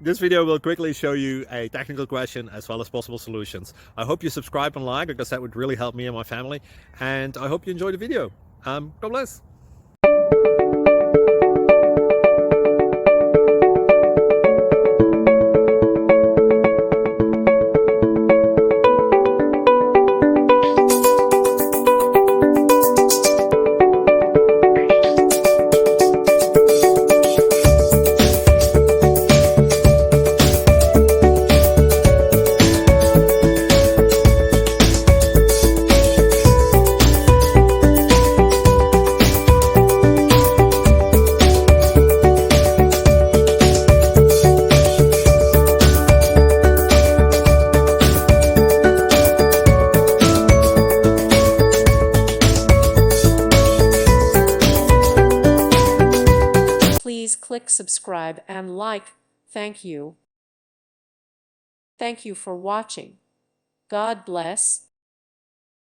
This video will quickly show you a technical question as well as possible solutions. I hope you subscribe and like, because that would really help me and my family. And I hope you enjoy the video. God bless. Please click subscribe and like. Thank you. Thank you for watching. God bless.